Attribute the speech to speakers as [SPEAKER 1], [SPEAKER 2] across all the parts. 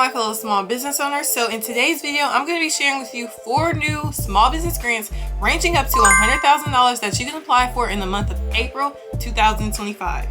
[SPEAKER 1] my fellow small business owners. So in today's video, I'm going to be sharing with you 4 new small business grants ranging up to $100,000 that you can apply for in the month of April 2025.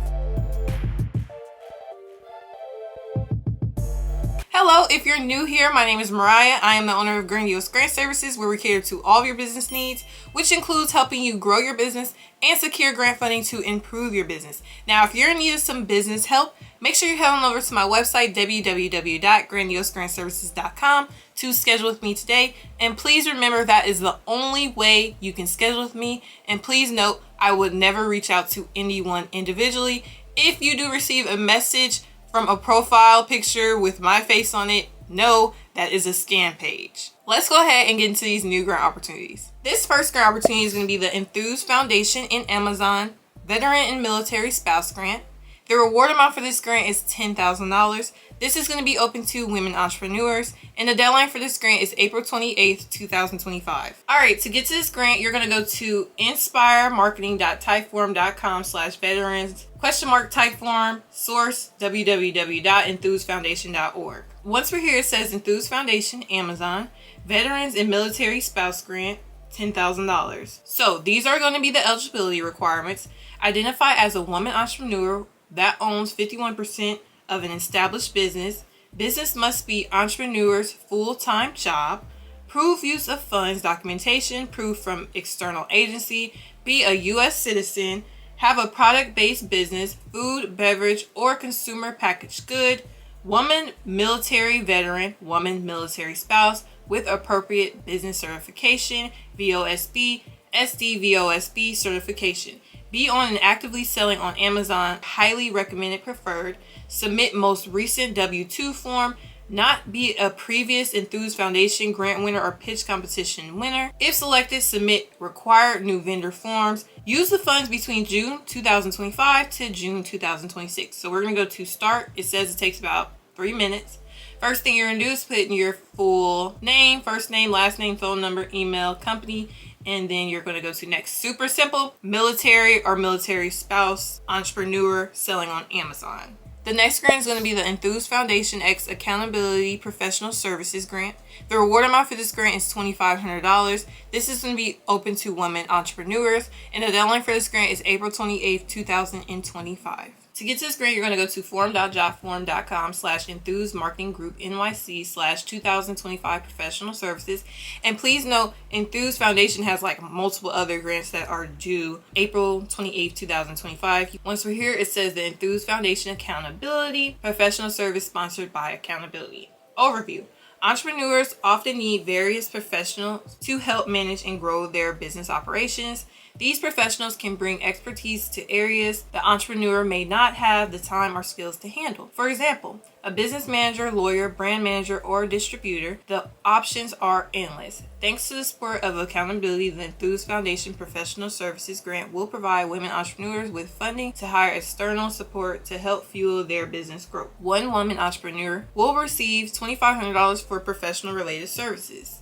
[SPEAKER 1] Hello, if you're new here, my name is Mariah. I am the owner of Grant Services, where we cater to all of your business needs, which includes helping you grow your business and secure grant funding to improve your business. Now, if you're in need of some business help, make sure you head on over to my website, www.grandiosgrantservices.com, to schedule with me today. And please remember that is the only way you can schedule with me. And please note, I would never reach out to anyone individually. If you do receive a message from a profile picture with my face on it, no, that is a scam page. Let's go ahead and get into these new grant opportunities. This first grant opportunity is going to be the Enthuse Foundation in Amazon Veteran and Military Spouse Grant. The reward amount for this grant is $10,000. This is going to be open to women entrepreneurs, and the deadline for this grant is April 28th, 2025. All right, to get to this grant, you're going to go to inspiremarketing.typeform.com/veterans !typeform source www.enthusefoundation.org. Once we're here, it says Enthuse Foundation, Amazon, Veterans and Military Spouse Grant, $10,000. So these are going to be the eligibility requirements. Identify as a woman entrepreneur that owns 51% of an established business. Business must be entrepreneur's full-time job. Prove use of funds documentation, proof from external agency, be a U.S. citizen, have a product-based business, food, beverage, or consumer packaged good, woman military veteran, woman military spouse with appropriate business certification, VOSB, SDVOSB certification. Be on and actively selling on Amazon, highly recommended preferred. Submit most recent W-2 form. Not be a previous Enthuse Foundation grant winner or pitch competition winner. If selected, submit required new vendor forms. Use the funds between June 2025 to June 2026. So we're going to go to start. It says it takes about 3 minutes. First thing you're going to do is put in your full name, first name, last name, phone number, email, company, and then you're going to go to next. Super simple. Military or military spouse, entrepreneur, selling on Amazon. The next grant is going to be the Enthuse Foundation X Accountability Professional Services Grant. The reward amount for this grant is $2,500. This is going to be open to women entrepreneurs, and the deadline for this grant is April 28th, 2025. To get to this grant, you're going to go to forum.jotform.com/Enthuse Marketing Group NYC/2025 Professional Services. And please note, Enthuse Foundation has like multiple other grants that are due April 28th, 2025. Once we're here, it says the Enthuse Foundation Accountability Professional Service sponsored by Accountability. Overview. Entrepreneurs often need various professionals to help manage and grow their business operations. These professionals can bring expertise to areas the entrepreneur may not have the time or skills to handle. For example, a business manager, lawyer, brand manager, or distributor. The options are endless. Thanks to the support of Accountability, the Enthuse Foundation Professional Services Grant will provide women entrepreneurs with funding to hire external support to help fuel their business growth. One woman entrepreneur will receive $2,500 for professional related services.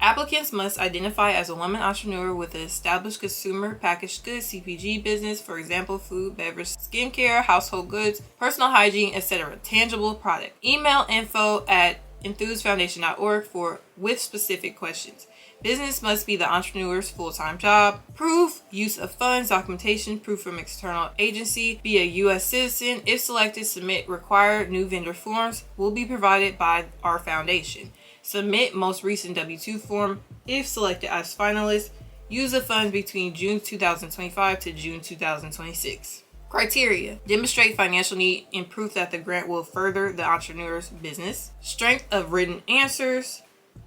[SPEAKER 1] Applicants must identify as a woman entrepreneur with an established consumer packaged goods (CPG) business, for example, food, beverage, skincare, household goods, personal hygiene, etc. Tangible product. Email info@enthusefoundation.org with specific questions. Business must be the entrepreneur's full-time job. Proof use of funds documentation, proof from external agency. Be a U.S. citizen. If selected, submit required new vendor forms. Will be provided by our foundation. Submit most recent W-2 form. If selected as finalist, use the funds between June 2025 to June 2026. Criteria. Demonstrate financial need and proof that the grant will further the entrepreneur's business. Strength of written answers.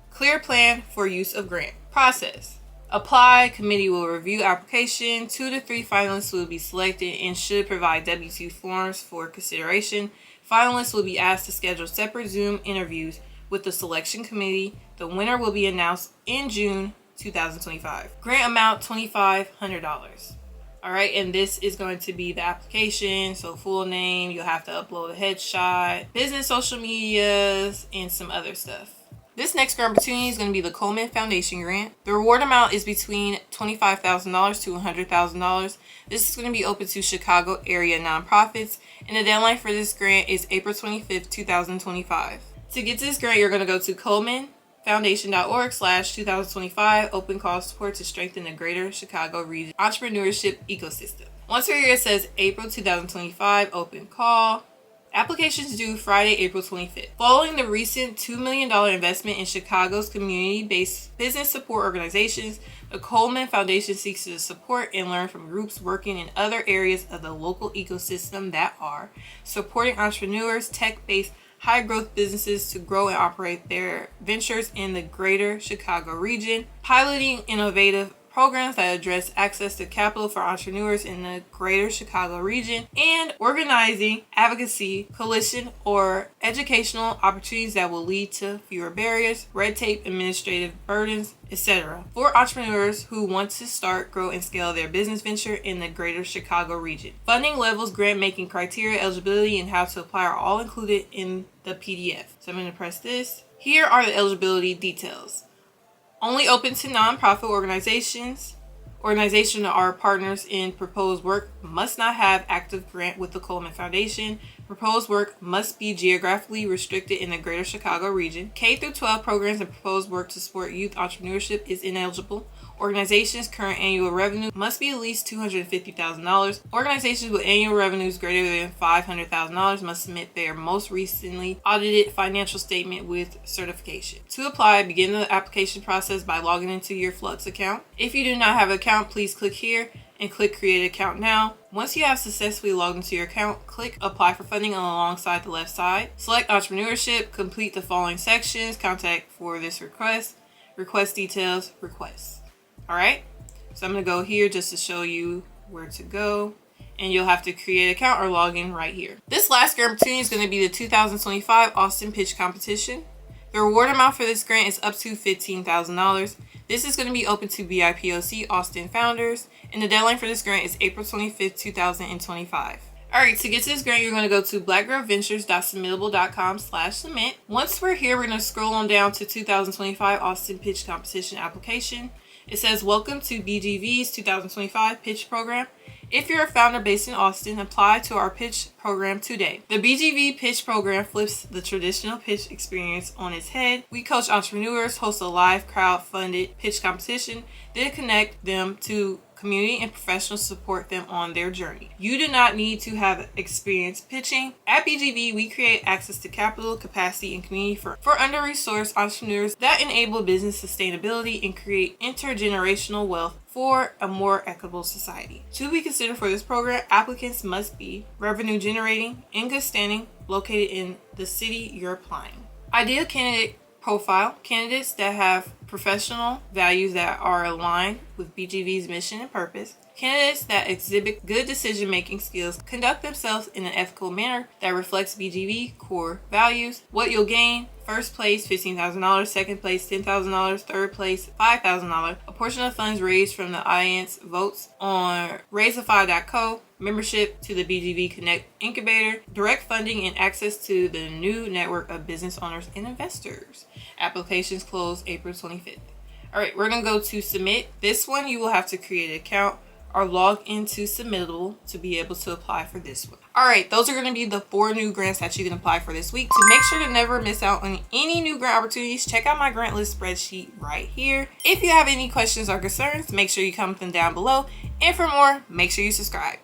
[SPEAKER 1] Clear plan for use of grant. Process. Apply. Committee will review application. 2 to 3 finalists will be selected and should provide W-2 forms for consideration. Finalists will be asked to schedule separate Zoom interviews with the selection committee. The winner will be announced in June 2025. Grant amount $2,500. All right, and this is going to be the application. So full name, you'll have to upload a headshot, business social medias, and some other stuff. This next grant opportunity is going to be the Coleman Foundation Grant. The reward amount is between $25,000 to $100,000. This is going to be open to Chicago area nonprofits, and the deadline for this grant is April 25th, 2025. To get to this grant, you're going to go to colemanfoundation.org/2025 open call support to strengthen the greater Chicago region entrepreneurship ecosystem. Once we're here, it says April 2025 open call. Applications due Friday, April 25th. Following the recent $2 million investment in Chicago's community-based business support organizations, the Coleman Foundation seeks to support and learn from groups working in other areas of the local ecosystem that are supporting entrepreneurs, tech-based, high-growth businesses to grow and operate their ventures in the greater Chicago region, piloting innovative programs that address access to capital for entrepreneurs in the greater Chicago region, and organizing advocacy, coalition, or educational opportunities that will lead to fewer barriers, red tape, administrative burdens, etc. for entrepreneurs who want to start, grow, and scale their business venture in the greater Chicago region. Funding levels, grant making criteria, eligibility, and how to apply are all included in the PDF. So I'm going to press this. Here are the eligibility details. Only open to nonprofit organizations. Organizations that are partners in proposed work must not have active grant with the Coleman Foundation. Proposed work must be geographically restricted in the greater Chicago region. K-12 programs and proposed work to support youth entrepreneurship is ineligible. Organizations' current annual revenue must be at least $250,000. Organizations with annual revenues greater than $500,000 must submit their most recently audited financial statement with certification. To apply, begin the application process by logging into your Flux account. If you do not have an account, please click here and click Create Account Now. Once you have successfully logged into your account, click Apply for Funding alongside the left side. Select Entrepreneurship, complete the following sections, contact for this request, request details, requests. Alright, so I'm going to go here just to show you where to go, and you'll have to create an account or log in right here. This last grant opportunity is going to be the 2025 Austin Pitch Competition. The reward amount for this grant is up to $15,000. This is going to be open to BIPOC Austin founders, and the deadline for this grant is April 25th, 2025. Alright, to get to this grant, you're going to go to blackgirlventures.submittable.com/submit. Once we're here, we're going to scroll on down to 2025 Austin Pitch Competition application. It says, welcome to BGV's 2025 pitch program. If you're a founder based in Austin, apply to our pitch program today. The BGV pitch program flips the traditional pitch experience on its head. We coach entrepreneurs, host a live crowd-funded pitch competition, then connect them to community and professionals to support them on their journey. You do not need to have experience pitching. At BGV, we create access to capital, capacity, and community for under-resourced entrepreneurs that enable business sustainability and create intergenerational wealth for a more equitable society. To be considered for this program, applicants must be revenue generating, in good standing, located in the city you're applying. Ideal candidate profile: candidates that have professional values that are aligned with BGV's mission and purpose. Candidates that exhibit good decision-making skills, conduct themselves in an ethical manner that reflects BGV core values. What you'll gain: first place $15,000, second place $10,000, third place $5,000. A portion of funds raised from the audience votes on Raisify.co, membership to the BGV Connect Incubator, direct funding, and access to the new network of business owners and investors. Applications close April 25th. Alright, we're going to go to submit. This one you will have to create an account or log into Submittable to be able to apply for this one. Alright, those are going to be the 4 new grants that you can apply for this week. To make sure to never miss out on any new grant opportunities, check out my grant list spreadsheet right here. If you have any questions or concerns, make sure you comment them down below. And for more, make sure you subscribe.